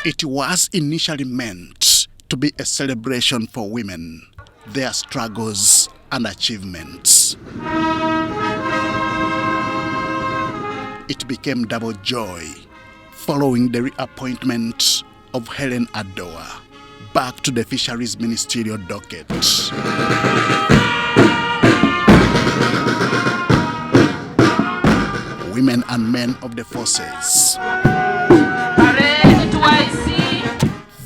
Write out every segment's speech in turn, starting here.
It was initially meant to be a celebration for women, their struggles and achievements. It became double joy following the reappointment of Hellen Adoa back to the Fisheries Ministerial docket. Women and men of the forces,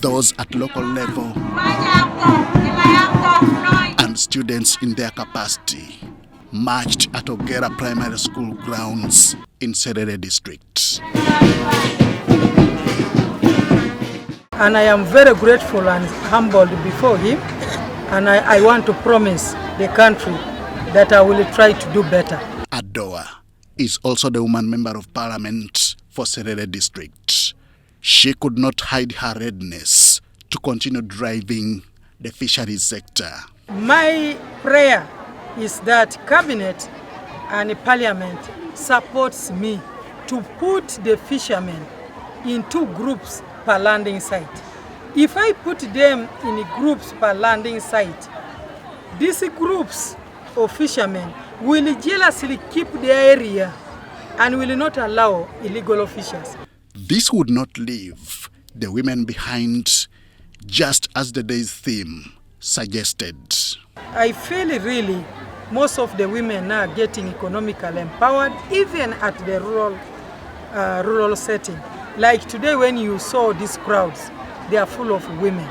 those at local level, and students in their capacity marched at Ogera Primary School grounds in Serere District. And I am very grateful and humbled before him, and I want to promise the country that I will try to do better. Adoa is also the woman member of parliament for Serere District. She could not hide her readiness to continue driving the fisheries sector. My prayer is that cabinet and parliament supports me to put the fishermen in 2 groups per landing site. If I put them in groups per landing site, these groups of fishermen will jealously keep the area and will not allow illegal fishers. This would not leave the women behind, just as the day's theme suggested. I feel really most of the women are getting economically empowered, even at the rural setting. Like today when you saw these crowds, they are full of women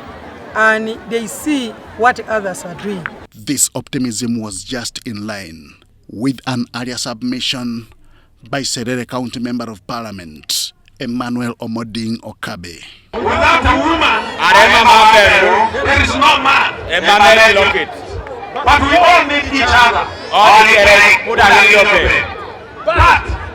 and they see what others are doing. This optimism was just in line with an earlier submission by Serere County Member of Parliament, Emmanuel Omoding Okabe. Without a woman, there is no man. But we all need each other.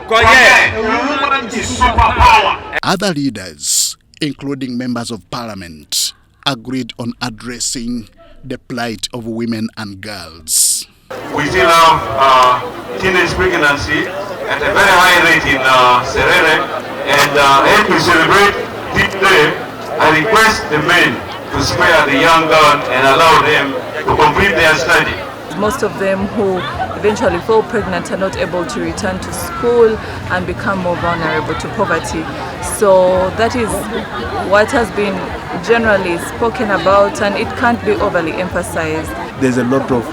But a woman is superpower. Other leaders, including members of parliament, agreed on addressing the plight of women and girls. We still have teenage pregnancy at a very high rate in Serere, and as we celebrate this day, I request the men to spare the young girls and allow them to complete their study. Most of them who eventually fall pregnant are not able to return to school and become more vulnerable to poverty. So that is what has been generally spoken about, and it can't be overly emphasized. There's a lot of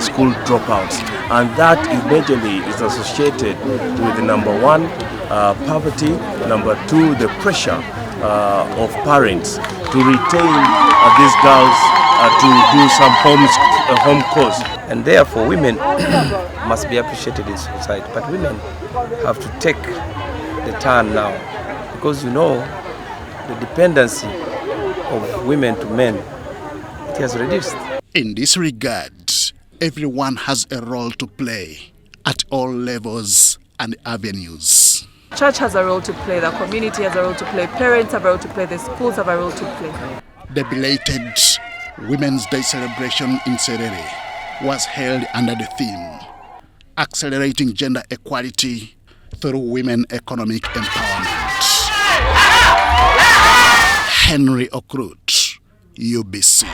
school dropouts, and that eventually is associated with number 1, poverty, number 2, the pressure of parents to retain these girls to do some home course. And therefore women must be appreciated in society, but women have to take the turn now, because you know the dependency of women to men, it has reduced. In this regard, everyone has a role to play at all levels and avenues. Church has a role to play, the community has a role to play, parents have a role to play, the schools have a role to play. The belated Women's Day celebration in Serere was held under the theme, Accelerating Gender Equality Through Women Economic Empowerment. Henry Okrut, UBC.